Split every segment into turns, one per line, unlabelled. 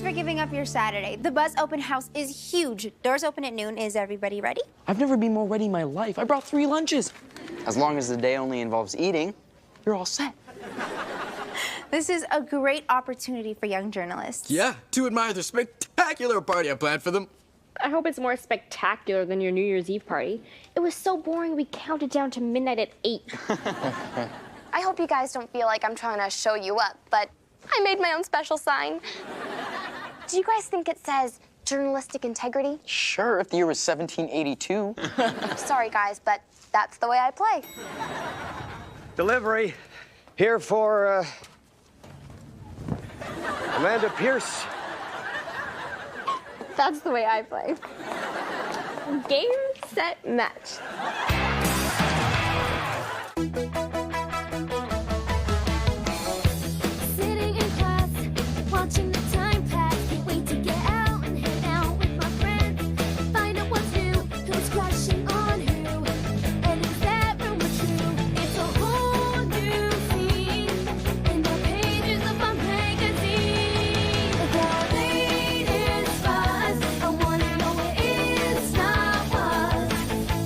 for giving up your Saturday. The Buzz open house is huge. Doors open at noon. Is everybody ready?
I've never been more ready in my life. I brought 3 lunches.
As long as the day only involves eating,
You're all set.
This is a great opportunity for young journalists.
Yeah, to admire the spectacular party I planned for them.
I hope it's more spectacular than your New Year's Eve party. It was so boring we counted down to midnight at 8.
I hope you guys don't feel like I'm trying to show you up, but I made my own special sign. Do you guys think it says journalistic integrity?
sure, if the year was 1782.
Sorry, guys, but that's the way I play.
Delivery. Here for, Amanda Pierce.
That's the way I play. Game, set, match.
Sitting in class, watching the time pass. Can't wait to get out and hang out with my friends. Find out what's new, who's crushing on who, and is that rumor true? It's a whole new scene in the pages of my magazine. The latest buzz, I wanna know what is, not was.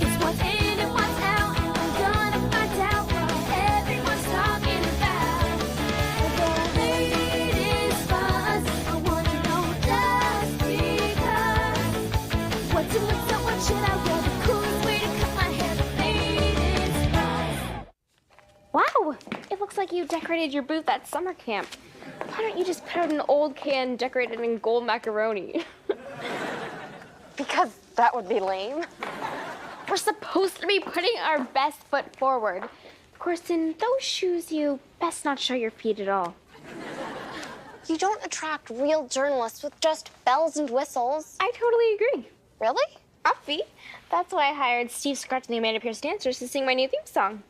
It's what's in and what's out, and I'm gonna find out what everyone's talking about. The latest buzz, I wanna know just because. What's in what's out, what should I wear? The coolest way to cut my hair. The latest buzz.
Wow, it looks like you decorated your booth at summer camp. Why don't you just put out an old can decorated in gold macaroni?
Because that would be lame.
We're supposed to be putting our best foot forward. Of course, in those shoes, you best not show your feet at all.
You don't attract real journalists with just bells and whistles.
I totally agree.
Really?
Offie. That's why I hired Steve Scratch and the Amanda Pierce dancers to sing my new theme song.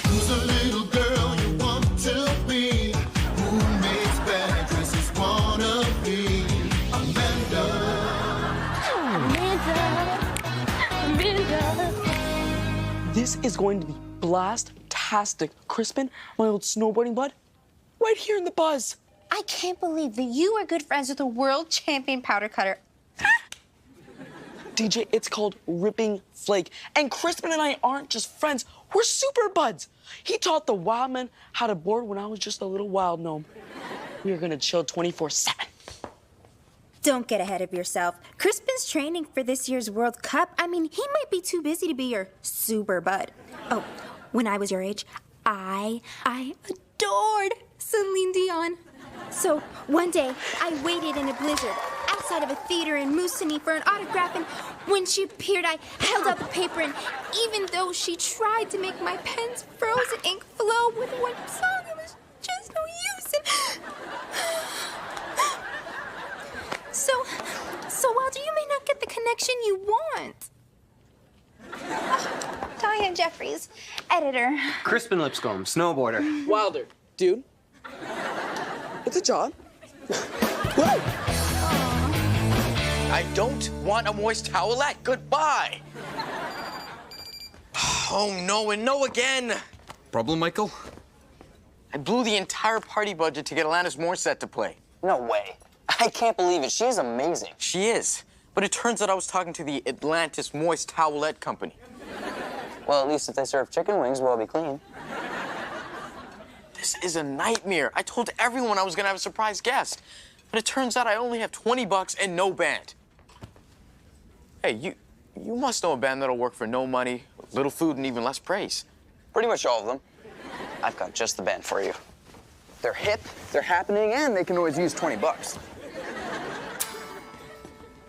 Who's a little girl you want to be? Who makes bad dresses wanna be? Amanda.
This is going to be blast-tastic. Crispin, my old snowboarding bud, right here in the Buzz.
I can't believe that you are good friends with a world champion powder cutter.
DJ, it's called Ripping Flake. And Crispin and I aren't just friends, we're super buds. He taught the wild man how to board when I was just a little wild gnome. We are gonna chill 24/7.
Don't get ahead of yourself. Crispin's training for this year's World Cup. I mean, he might be too busy to be your super bud. Oh, when I was your age, I adored Celine Dion. So one day, I waited in a blizzard outside of a theater in Moosonee for an autograph, and when she appeared, I held out the paper, and even though she tried to make my pen's frozen ink flow with one song, it was just no use. And so Walter, you may not get the connection you want. Diane Jeffries, editor.
Crispin Lipscombe, snowboarder.
Wilder, dude. It's a job. Whoa!
I don't want a moist towelette. Goodbye. Oh, no, and no again. Problem, Michael?
I blew the entire party budget to get Alanis Morissette to play. No way. I can't believe it. She's amazing.
She is. But it turns out I was talking to the Atlantis Moist Towelette Company.
Well, at least if they serve chicken wings, we'll all be clean.
This is a nightmare. I told everyone I was gonna have a surprise guest. But it turns out I only have 20 bucks and no band. Hey, you must know a band that'll work for no money, little food, and even less praise.
Pretty much all of them. I've got just the band for you. They're hip, they're happening, and they can always use 20 bucks.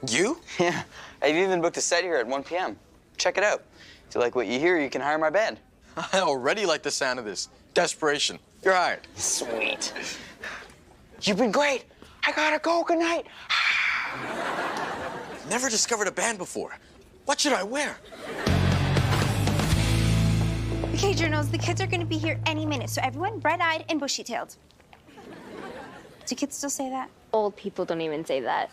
You?
Yeah, I've even booked a set here at 1 p.m. Check it out. If you like what you hear, you can hire my band.
I already like the sound of this. Desperation. You're hired.
Sweet. You've been great. I gotta go. Good night.
Never discovered a band before. What should I wear?
Okay, journals, the kids are gonna be here any minute, so everyone bright-eyed and bushy-tailed. Do kids still say that?
Old people don't even say that.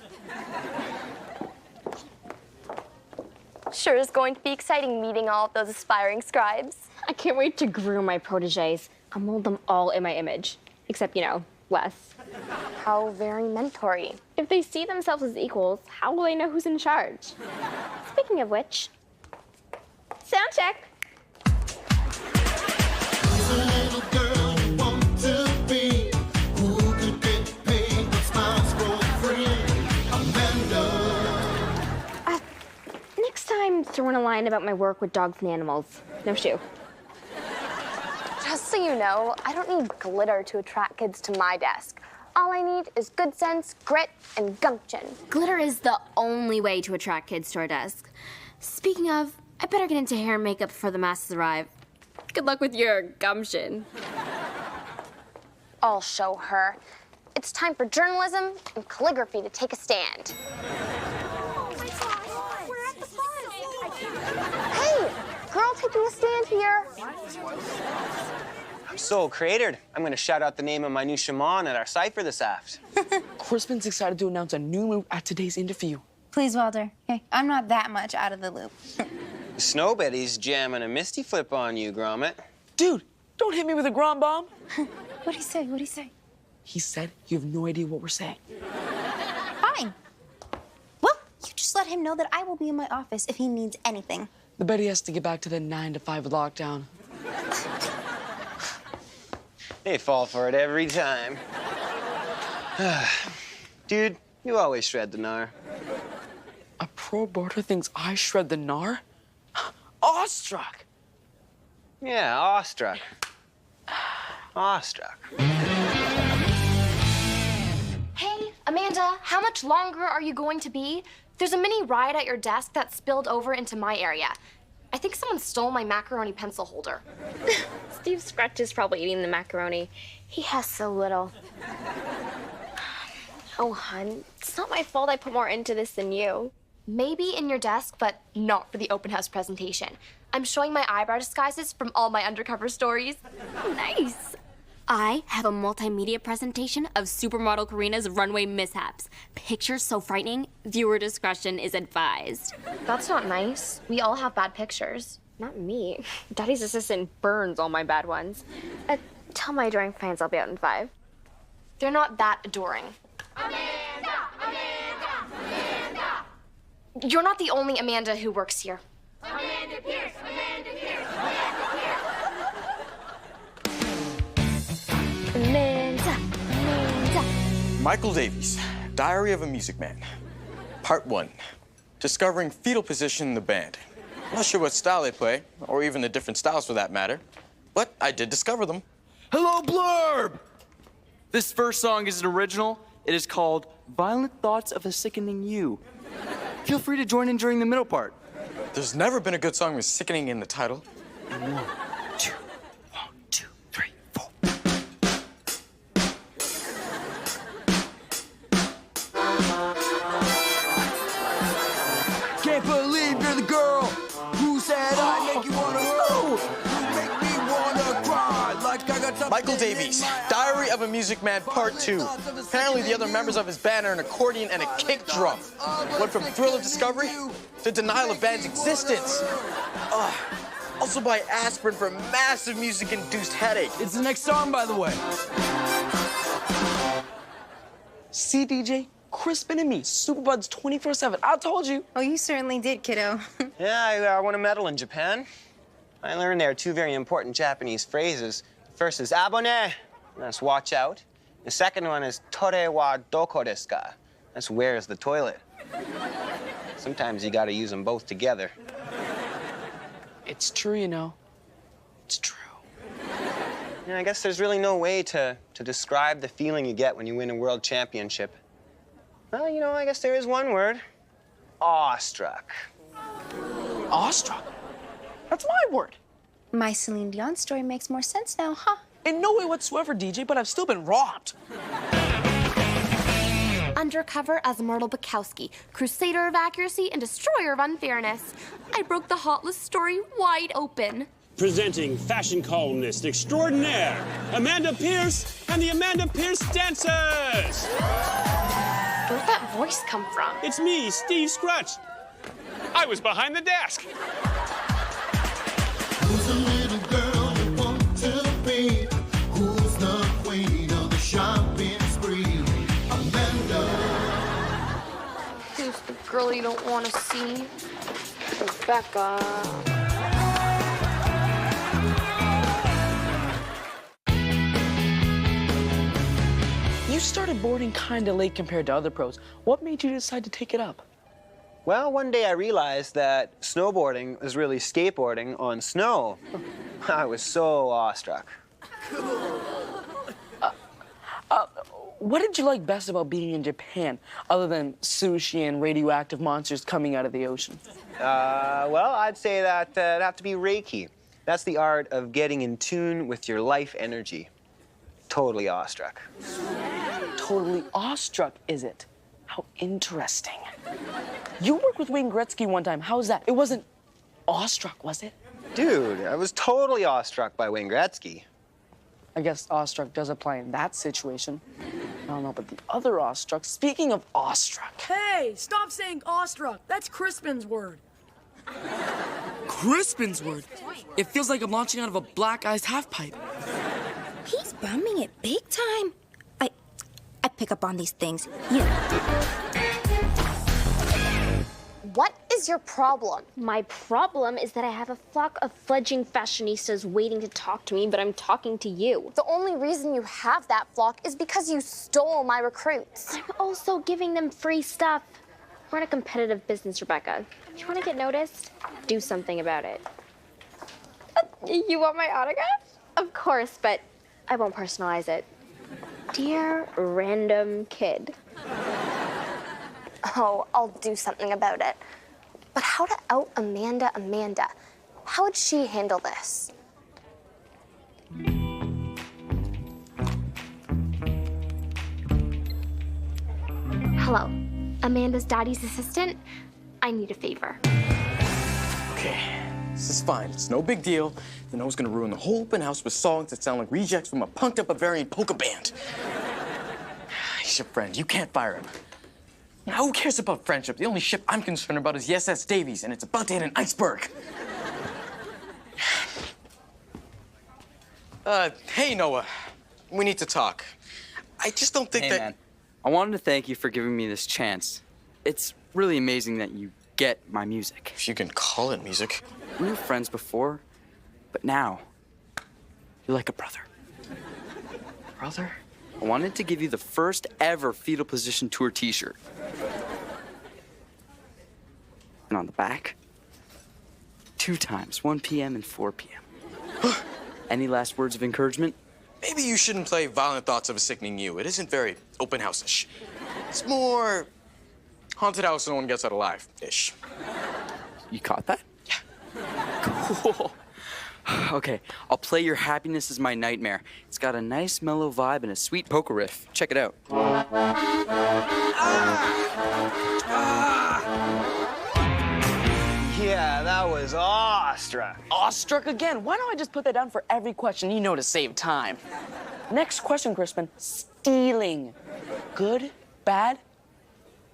Sure is going to be exciting meeting all of those aspiring scribes.
I can't wait to groom my proteges. I'll mold them all in my image, except, less.
How very mentory.
If they see themselves as equals, how will they know who's in charge? Speaking of which, sound check.
Who's the little girl you want to be? Who could get paid with smiles for free? Amanda.
Next time, throw in a line about my work with dogs and animals. No shoe.
Just so you know, I don't need glitter to attract kids to my desk. All I need is good sense, grit, and gumption.
Glitter is the only way to attract kids to our desk. Speaking of, I better get into hair and makeup before the masses arrive. Good luck with your gumption.
I'll show her. It's time for journalism and calligraphy to take a stand. Hey, girl taking a stand here.
I'm so cratered. I'm gonna shout out the name of my new shaman at our cipher this aft.
Crispin's excited to announce a new move at today's interview.
Please, Walter. Okay, I'm not that much out of the loop.
Snow Betty's jamming a misty flip on you, Gromit.
Dude, don't hit me with a grom bomb.
What'd he say? What'd he say?
He said you have no idea what we're saying.
Fine. Well, you just let him know that I will be in my office if he needs anything.
The Betty has to get back to the 9 to 5 lockdown.
They fall for it every time. Dude, you always shred the gnar.
A pro boarder thinks I shred the gnar? Awestruck!
Yeah, awestruck. Awestruck.
Hey, Amanda, how much longer are you going to be? There's a mini riot at your desk that spilled over into my area. I think someone stole my macaroni pencil holder.
Steve Scratch is probably eating the macaroni. He has so little. Oh, hun, it's not my fault I put more into this than you.
Maybe in your desk, but not for the open house presentation. I'm showing my eyebrow disguises from all my undercover stories.
Oh, nice. I have a multimedia presentation of supermodel Karina's runway mishaps. Pictures so frightening, viewer discretion is advised.
That's not nice. We all have bad pictures.
Not me. Daddy's assistant burns all my bad ones. Tell my adoring fans I'll be out in 5.
They're not that adoring.
Amanda!
You're not the only Amanda who works here.
Amanda Pierce!
Amanda.
Michael Davies, Diary of a Music Man. Part 1. Discovering fetal position in the band. Not sure what style they play, or even the different styles for that matter, but I did discover them.
Hello, Blurb! This first song is an original. It is called Violent Thoughts of a Sickening You. Feel free to join in during the middle part.
There's never been a good song with sickening in the title.
1, 2, 3, 4. Can't believe you're the girl who said I'd make you wanna roll. You make me wanna cry like I got something.
Michael Davies, Diary of a Music Man Part 2. Apparently the other members of his band are an accordion and a kick drum. Went from thrill of discovery to denial of band's existence. Also buy aspirin for massive music-induced headache.
It's the next song, by the way.
See, DJ? Crispin and me, Superbuds 24/7. I told you.
Oh, you certainly did, kiddo.
Yeah, I won a medal in Japan. I learned there 2 very important Japanese phrases. The first is abone, that's watch out. The second one is tore wa doko desu ka? That's where is the toilet? Sometimes you gotta use them both together.
It's true, you know. It's true.
Yeah, I guess there's really no way to describe the feeling you get when you win a world championship. Well, you know, I guess there is one word. Awestruck.
Awestruck? That's my word.
My Celine Dion story makes more sense now, huh?
In no way whatsoever, DJ, but I've still been robbed.
Undercover as Myrtle Bukowski, crusader of accuracy and destroyer of unfairness. I broke the hot list story wide open.
Presenting fashion columnist extraordinaire, Amanda Pierce and the Amanda Pierce Dancers!
Where'd that voice come from?
It's me, Steve Scratch. I was behind the desk.
Who's the little girl you want to be?
really don't want to see. Rebecca.
You started boarding kinda late compared to other pros. What made you decide to take it up?
Well, one day I realized that snowboarding was really skateboarding on snow. I was so awestruck.
What did you like best about being in Japan, other than sushi and radioactive monsters coming out of the ocean?
Well, I'd say that it'd have to be Reiki. That's the art of getting in tune with your life energy. Totally awestruck.
Totally awestruck, is it? How interesting. You worked with Wayne Gretzky one time. How's that? It wasn't awestruck, was it?
Dude, I was totally awestruck by Wayne Gretzky.
I guess awestruck does apply in that situation. I don't know, but the other awestruck, speaking of awestruck.
Hey, stop saying awestruck. That's Crispin's word.
Crispin's word? It feels like I'm launching out of a black iced half pipe.
He's bumming it big time. I pick up on these things. Yeah.
What is your problem?
My problem is that I have a flock of fledgling fashionistas waiting to talk to me, but I'm talking to you.
The only reason you have that flock is because you stole my recruits.
I'm also giving them free stuff. We're in a competitive business, Rebecca. If you want to get noticed, do something about it.
You want my autograph?
Of course, but I won't personalize it. Dear random kid.
Oh, I'll do something about it. But how to out Amanda? How would she handle this? Hello, Amanda's daddy's assistant. I need a favor.
Okay, this is fine. It's no big deal. You know who's gonna ruin the whole open house with songs that sound like rejects from a punked-up Bavarian polka band. He's your friend. You can't fire him. Now, who cares about friendship? The only ship I'm concerned about is the SS Davies, and it's about to hit an iceberg. Hey, Noah. We need to talk. I just don't think
Hey, man. I wanted to thank you for giving me this chance. It's really amazing that you get my music.
If you can call it music.
We were friends before, but now, you're like a brother.
Brother?
I wanted to give you the first ever Fetal Position Tour t-shirt. And on the back, 2 times, 1 p.m. and 4 p.m. Any last words of encouragement?
Maybe you shouldn't play Violent Thoughts of a Sickening You. It isn't very open house-ish. It's more haunted house no one gets out alive-ish.
You caught that?
Yeah.
Cool. Okay, I'll play Your Happiness Is My Nightmare. It's got a nice mellow vibe and a sweet polka riff. Check it out.
Yeah, that was awestruck.
Awestruck again? Why don't I just put that down for every question you know to save time? Next question, Crispin. Stealing. Good? Bad?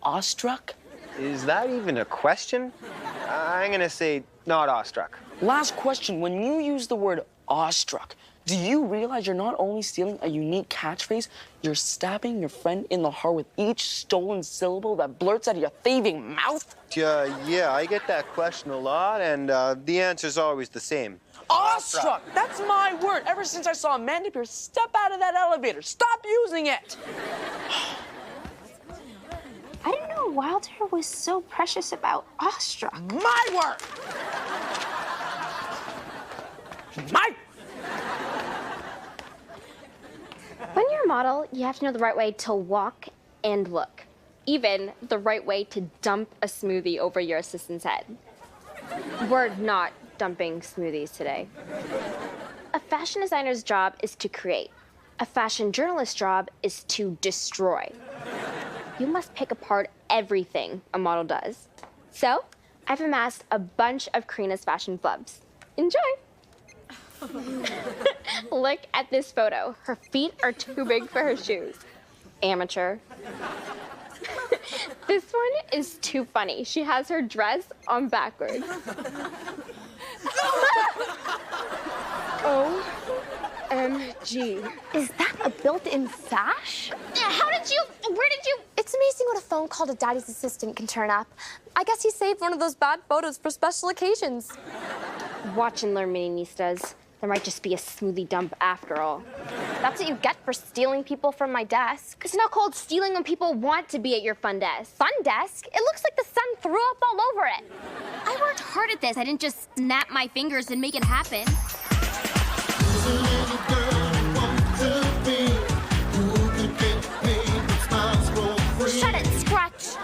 Awestruck?
Is that even a question? I'm gonna say not awestruck.
Last question. When you use the word awestruck, do you realize you're not only stealing a unique catchphrase, you're stabbing your friend in the heart with each stolen syllable that blurts out of your thieving mouth?
Yeah, I get that question a lot, and the answer's always the same.
Awestruck! That's my word. Ever since I saw Amanda Pierce step out of that elevator. Stop using it!
I didn't know Wilder was so precious about awestruck.
My word! My...
When you're a model, you have to know the right way to walk and look. Even the right way to dump a smoothie over your assistant's head. We're not dumping smoothies today. A fashion designer's job is to create. A fashion journalist's job is to destroy. You must pick apart everything a model does. So, I've amassed a bunch of Karina's fashion flubs. Enjoy! Look at this photo. Her feet are too big for her shoes. Amateur. This one is too funny. She has her dress on backwards. OMG.
Is that a built-in sash? Where did you? It's amazing what a phone call to Daddy's assistant can turn up. I guess he saved one of those bad photos for special occasions.
Watch and learn, mini nistas. There might just be a smoothie dump after all.
That's what you get for stealing people from my desk.
It's not called stealing when people want to be at your fun desk.
Fun desk? It looks like the sun threw up all over it.
I worked hard at this. I didn't just snap my fingers and make it happen.
Who's a little girl you want to be? Who could get paid with smiles roll free?
Shut it, Scratch.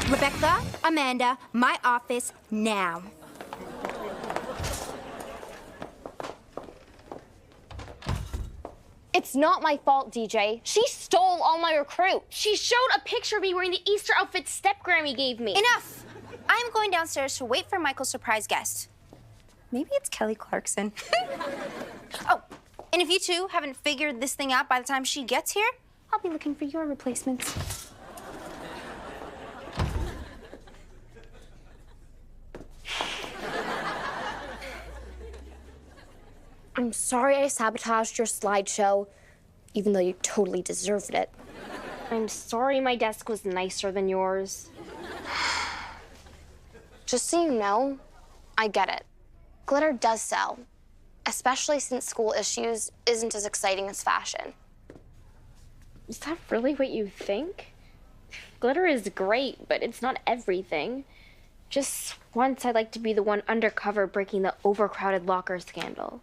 Rebecca, Amanda, my office now.
It's not my fault, DJ. She stole all my recruits.
She showed a picture of me wearing the Easter outfit Step Grammy gave me.
Enough! I'm going downstairs to wait for Michael's surprise guest. Maybe it's Kelly Clarkson. Oh, and if you two haven't figured this thing out by the time she gets here, I'll be looking for your replacements.
I'm sorry I sabotaged your slideshow, even though you totally deserved it.
I'm sorry my desk was nicer than yours.
Just so you know, I get it. Glitter does sell, especially since school issues isn't as exciting as fashion.
Is that really what you think? Glitter is great, but it's not everything. Just once I'd like to be the one undercover breaking the overcrowded locker scandal.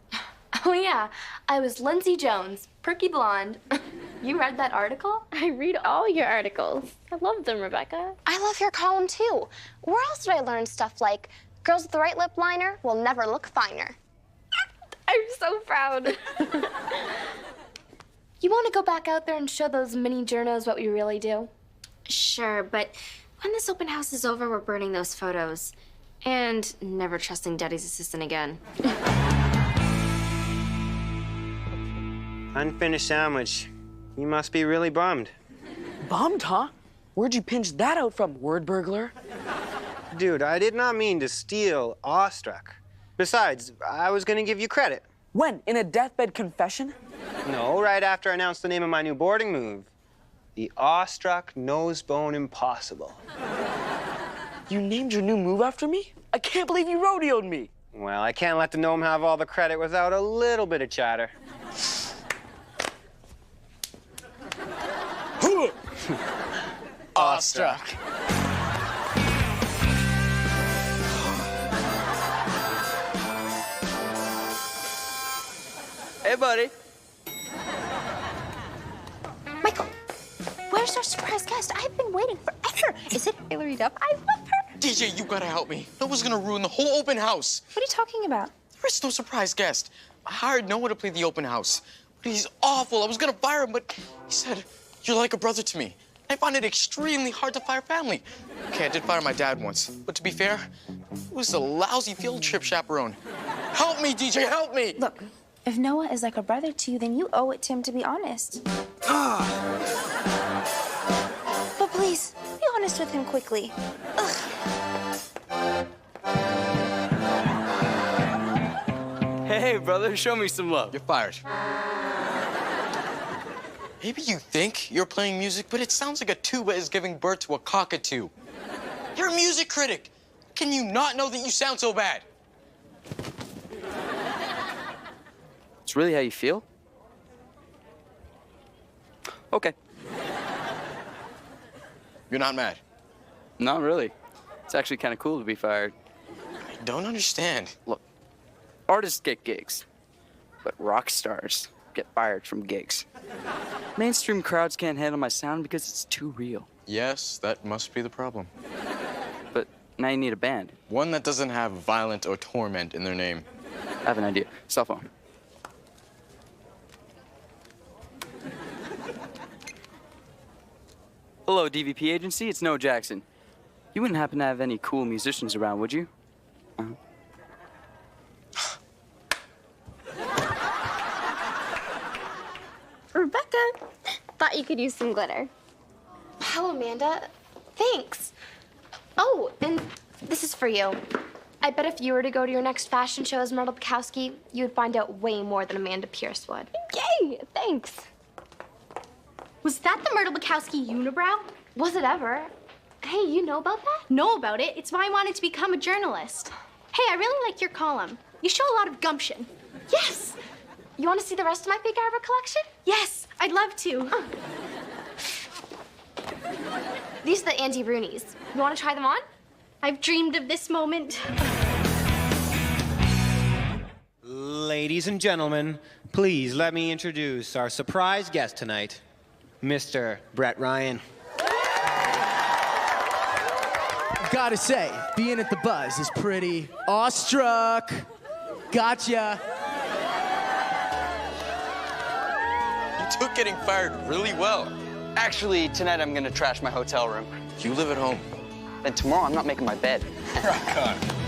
Oh yeah, I was Lindsay Jones, perky blonde. You read that article?
I read all your articles. I love them, Rebecca.
I love your column too. Where else did I learn stuff like girls with the right lip liner will never look finer?
I'm so proud.
You want to go back out there and show those mini journos what we really do?
Sure, but when this open house is over, we're burning those photos. And never trusting Daddy's assistant again.
Unfinished sandwich. You must be really bummed.
Bummed, huh? Where'd you pinch that out from, word burglar?
Dude, I did not mean to steal Awestruck. Besides, I was gonna give you credit.
When? In a deathbed confession?
No, right after I announced the name of my new boarding move. The Awestruck Nosebone Impossible.
You named your new move after me? I can't believe you rodeoed me.
Well, I can't let the gnome have all the credit without a little bit of chatter.
Awestruck.
Hey, buddy.
Michael, where's our surprise guest? I've been waiting forever. Is it Hillary Duff? I love her.
DJ, you gotta help me. Noah's gonna ruin the whole open house.
What are you talking about?
There is no surprise guest. I hired Noah to play the open house, but he's awful. I was gonna fire him, but he said, "You're like a brother to me." I find it extremely hard to fire family. Okay, I did fire my dad once, but to be fair, it was a lousy field trip chaperone. Help me, DJ, help me!
Look, if Noah is like a brother to you, then you owe it to him to be honest. But please, be honest with him quickly. Ugh.
Hey, brother, show me some love.
You're fired. Maybe you think you're playing music, but it sounds like a tuba is giving birth to a cockatoo. You're a music critic. Can you not know that you sound so bad?
It's really how you feel? Okay.
You're not mad.
Not really. It's actually kind of cool to be fired.
I don't understand.
Look, artists get gigs, but rock stars get fired from gigs. Mainstream crowds can't handle my sound because it's too real.
Yes, that must be the problem.
But now you need a band.
One that doesn't have violent or torment in their name.
I have an idea. Cell phone. Hello, DVP agency. It's Noah Jackson. You wouldn't happen to have any cool musicians around, would you?
Rebecca, thought you could use some glitter.
Wow, Amanda. Thanks. Oh, and this is for you. I bet if you were to go to your next fashion show as Myrtle Bukowski, you would find out way more than Amanda Pierce would.
Yay! Thanks.
Was that the Myrtle Bukowski unibrow?
Was it ever? Hey, you know about that?
Know about it. It's why I wanted to become a journalist. Hey, I really like your column. You show a lot of gumption.
Yes! You want to see the rest of my fake arbor collection?
Yes, I'd love to.
These are the Auntie Roonies. You want to try them on?
I've dreamed of this moment.
Ladies and gentlemen, please let me introduce our surprise guest tonight, Mr. Brett Ryan.
Gotta say, being at the Buzz is pretty awestruck. Gotcha.
You took getting fired really well.
Actually, tonight I'm gonna trash my hotel room.
You live at home.
Then tomorrow I'm not making my bed.
Rock on.